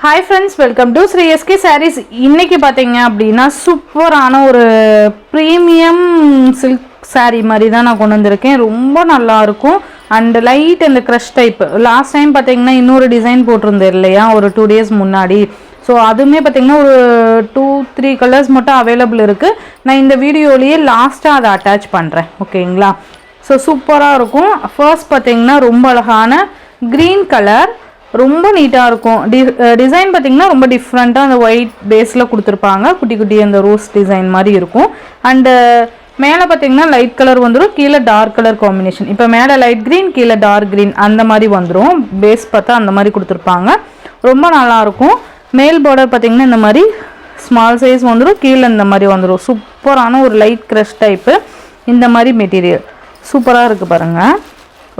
Hi friends, welcome to Sri SK Sarees. இன்னைக்கு பாத்தீங்க அப்படினா சூப்பரான ஒரு பிரீமியம் சில்க் saree மாதிரி தான் நான் கொண்டு வந்திருக்கேன். ரொம்ப நல்லா இருக்கும் and light and crush type. Last time பாத்தீங்கன்னா இன்னொரு டிசைன் போட்டிருந்தேன் இல்லையா ஒரு 2 days முன்னாடி. ஸோ அதுவுமே பார்த்தீங்கன்னா ஒரு 2-3 கலர்ஸ் மட்டும் அவைலபிள் இருக்குது. நான் இந்த வீடியோலேயே லாஸ்ட்டாக அதை அட்டாச் பண்ணுறேன், ஓகேங்களா? ஸோ சூப்பராக இருக்கும். ஃபர்ஸ்ட் பார்த்தீங்கன்னா ரொம்ப அழகான க்ரீன் கலர், ரொம்ப நீட்டாக இருக்கும். டிசைன் பார்த்தீங்கன்னா ரொம்ப டிஃப்ரெண்ட்டாக அந்த ஒயிட் பேஸில் கொடுத்துருப்பாங்க, குட்டி குட்டி அந்த ரோஸ் டிசைன் மாதிரி இருக்கும். அண்டு மேலே பார்த்தீங்கன்னா லைட் கலர் வந்துடும், கீழே டார்க் கலர் காம்பினேஷன். இப்போ மேலே லைட் க்ரீன், கீழே டார்க் க்ரீன் அந்த மாதிரி வந்துடும். பேஸ் பார்த்தா அந்த மாதிரி கொடுத்துருப்பாங்க, ரொம்ப நல்லாயிருக்கும். மேல் பார்டர் பார்த்தீங்கன்னா இந்த மாதிரி ஸ்மால் சைஸ் வந்துடும், கீழே இந்த மாதிரி வந்துடும். சூப்பரான ஒரு லைட் க்ரஷ் டைப்பு. இந்த மாதிரி மெட்டீரியல் சூப்பராக இருக்குது பாருங்கள்.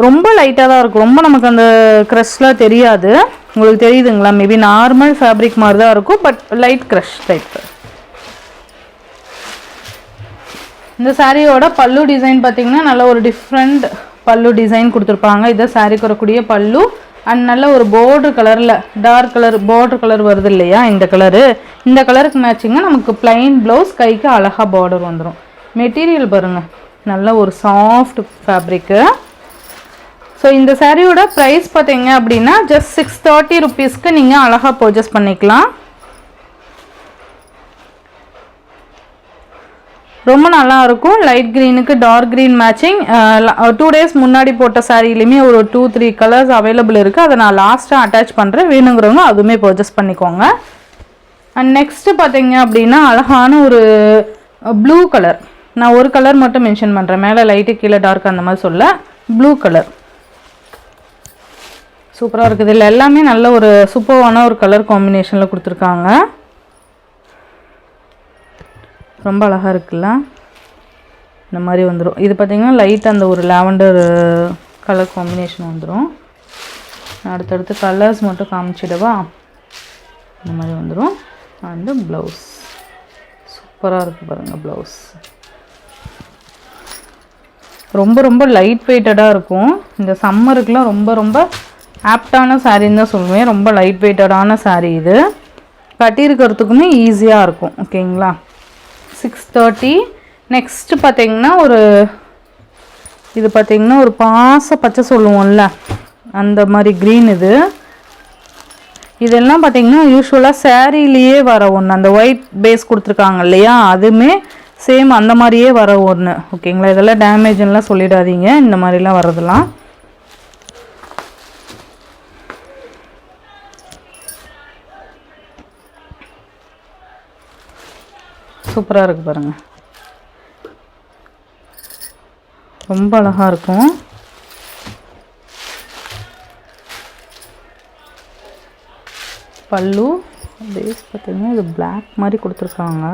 ரொம்ப லைட்டாக தான் இருக்கும், ரொம்ப நமக்கு அந்த க்ரஷ்லாம் தெரியாது. உங்களுக்கு தெரியுதுங்களா? மேபி நார்மல் ஃபேப்ரிக் மாதிரி தான் இருக்கும், பட் லைட் க்ரஷ் டைப்பு. இந்த சாரியோட பல்லு டிசைன் பார்த்தீங்கன்னா நல்ல ஒரு டிஃப்ரெண்ட் பல்லு டிசைன் கொடுத்துருப்பாங்க. இதை சாரிக்கு வரக்கூடிய பல்லு. அண்ட் நல்ல ஒரு பார்டர் கலரில் டார்க் கலர் பார்டர் கலர் வருது இல்லையா, இந்த கலரு. இந்த கலருக்கு மேட்சிங்காக நமக்கு பிளைன் ப்ளவுஸ், கைக்கு அழகாக பார்டர் வந்துடும். மெட்டீரியல் பாருங்கள், நல்ல ஒரு சாஃப்ட் ஃபேப்ரிக்கு. ஸோ இந்த சாரியோட ப்ரைஸ் பார்த்தீங்க அப்படின்னா ஜஸ்ட் 630 ருபீஸ்க்கு நீங்கள் அழகாக பர்ச்சேஸ் பண்ணிக்கலாம். ரொம்ப நல்லாயிருக்கும். லைட் க்ரீனுக்கு டார்க் க்ரீன் மேட்சிங். 2 days முன்னாடி போட்ட சாரிலையுமே ஒரு 2-3 கலர்ஸ் அவைலபிள் இருக்குது. அதை நான் லாஸ்ட்டாக அட்டாச் பண்ணுறேன், வேணுங்கிறவங்க அதுவுமே பர்ச்சேஸ் பண்ணிக்கோங்க. அண்ட் நெக்ஸ்ட்டு பார்த்தீங்க அப்படின்னா அழகான ஒரு ப்ளூ கலர். நான் ஒரு கலர் மட்டும் மென்ஷன் பண்ணுறேன், மேலே லைட்டு கீழே டார்க் அந்த மாதிரி சொல்ல. ப்ளூ கலர் சூப்பராக இருக்குது. இல்லை எல்லாமே நல்ல ஒரு சூப்பரான ஒரு கலர் காம்பினேஷனில் கொடுத்துருக்காங்க. ரொம்ப அழகாக இருக்குல்ல, இந்த மாதிரி வந்துடும். இது பார்த்திங்கன்னா லைட் அந்த ஒரு லாவெண்டர் கலர் காம்பினேஷன் வந்துடும். அடுத்தடுத்து கலர்ஸ் மட்டும் காமிச்சிடவா? இந்த மாதிரி வந்துடும். அண்டு ப்ளவுஸ் சூப்பராக இருக்குது பாருங்கள். ப்ளவுஸ் ரொம்ப ரொம்ப லைட் வெயிட்டடாக இருக்கும். இந்த சம்மருக்குலாம் ரொம்ப ரொம்ப ஆப்டான சாரின்னு தான் சொல்லுவேன். ரொம்ப லைட் வெயிட்டடான சாரீ இது, கட்டியிருக்கிறதுக்குமே ஈஸியாக இருக்கும், ஓகேங்களா? 630. நெக்ஸ்ட்டு பார்த்தீங்கன்னா ஒரு இது பார்த்தீங்கன்னா ஒரு பாச பச்சை சொல்லுவோம்ல, அந்த மாதிரி க்ரீன். இதெல்லாம் பார்த்தீங்கன்னா யூஸ்வலாக சாரீலேயே வர ஒன்று. அந்த ஒயிட் பேஸ் கொடுத்துருக்காங்க இல்லையா, அதுவுமே சேம் அந்த மாதிரியே வர ஒன்று, ஓகேங்களா? இதெல்லாம் டேமேஜ்லாம் சொல்லிடாதீங்க, இந்த மாதிரிலாம் வரதெல்லாம். சூப்பராக இருக்குது பாருங்கள், ரொம்ப அழகாக இருக்கும். பல்லு பேஸ் பார்த்திங்கன்னா இது பிளாக் மாதிரி கொடுத்துருக்காங்க.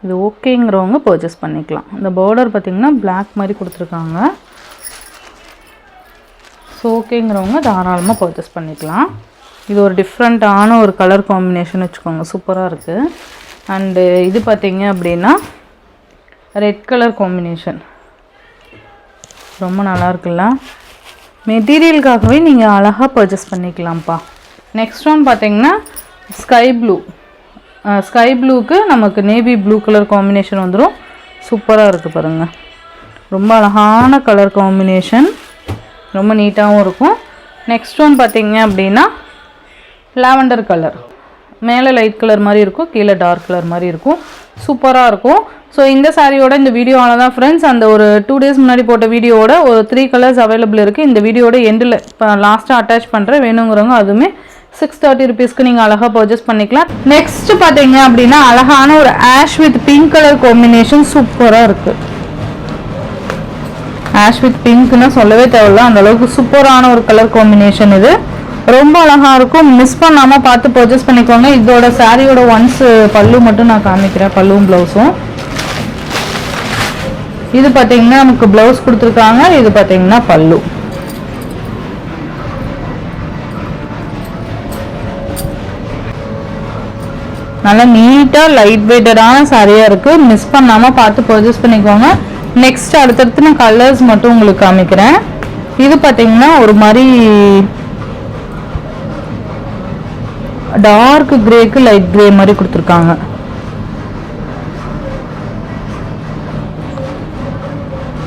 இது ஓகேங்கிறவங்க பர்ச்சேஸ் பண்ணிக்கலாம். இந்த பார்டர் பார்த்திங்கன்னா பிளாக் மாதிரி கொடுத்துருக்காங்க. ஸோ ஓகேங்கிறவங்க தாராளமாக பர்ச்சேஸ் பண்ணிக்கலாம். இது ஒரு டிஃப்ரெண்ட்டான ஒரு கலர் காம்பினேஷன் வச்சுக்கோங்க, சூப்பராக இருக்குது. அண்டு இது பார்த்திங்க அப்படின்னா ரெட் கலர் காம்பினேஷன், ரொம்ப நல்லா இருக்குல்ல. மெட்டீரியலுக்காகவே நீங்கள் அழகாக பர்ச்சேஸ் பண்ணிக்கலாம்ப்பா. நெக்ஸ்ட் ஒன் பார்த்திங்கன்னா ஸ்கை ப்ளூ. ஸ்கை ப்ளூக்கு நமக்கு நேவி ப்ளூ கலர் காம்பினேஷன் வந்துடும். சூப்பராக இருக்குது பாருங்கள், ரொம்ப அழகான கலர் காம்பினேஷன், ரொம்ப நீட்டாகவும் இருக்கும். நெக்ஸ்ட் ஒன் பார்த்திங்க அப்படின்னா லாவெண்டர் கலர். மேலே லைட் கலர் மாதிரி இருக்கும், கீழே டார்க் கலர் மாதிரி இருக்கும், சூப்பராக இருக்கும். ஸோ இந்த சாரியோட இந்த வீடியோவில் தான் ஃப்ரெண்ட்ஸ், அந்த ஒரு 2 days முன்னாடி போட்ட வீடியோட ஒரு 3 கலர்ஸ் அவைலபிள் இருக்குது. இந்த வீடியோட எண்டில் இப்போ லாஸ்ட்டாக அட்டாச் பண்ணுறேன், வேணுங்கிறவங்க அதுவுமே 630 ருபீஸ்க்கு நீங்கள் அழகாக பர்ச்சேஸ் பண்ணிக்கலாம். நெக்ஸ்ட் பார்த்தீங்க அப்படின்னா அழகான ஒரு ash with pink colour combination சூப்பராக இருக்குது. ஆஷ் வித் பிங்க்னு சொல்லவே தேவையில்ல, அந்தளவுக்கு சூப்பரான ஒரு கலர் காம்பினேஷன். இது ரொம்ப அழகாக இருக்கும், மிஸ் பண்ணாமல் பார்த்து பர்ச்சேஸ் பண்ணிக்கோங்க. இதோட சாரியோட ஒன்ஸ் பல்லு மட்டும் நான் காமிக்கிறேன், பல்லுவும் ப்ளவுஸும். இது பார்த்தீங்கன்னா நமக்கு ப்ளவுஸ் கொடுத்துருக்காங்க, இது பார்த்தீங்கன்னா பல்லு. நல்லா நீட்டாக லைட் வெயிட்டடான சாரியாக இருக்குது, மிஸ் பண்ணாமல் பார்த்து பர்ச்சேஸ் பண்ணிக்கோங்க. நெக்ஸ்ட் அடுத்தடுத்து நான் கலர்ஸ் மட்டும் உங்களுக்கு காமிக்கிறேன். இது பார்த்தீங்கன்னா ஒரு மாதிரி டார்க் கிரேக்கு லைட் கிரே மாதிரி கொடுத்துருக்காங்க.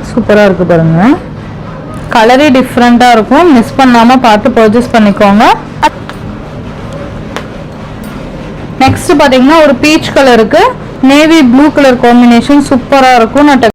சூப்பராக இருக்குது பாருங்க. கலரே டிஃப்ரெண்ட்டாக இருக்கும். மிஸ் பண்ணாமல் பார்த்து பர்ச்சேஸ் பண்ணிக்கோங்க. நெக்ஸ்ட் பார்த்தீங்கன்னா ஒரு பீச் கலருக்கு நேவி ப்ளூ கலர் காம்பினேஷன் சூப்பராக இருக்கும். நான்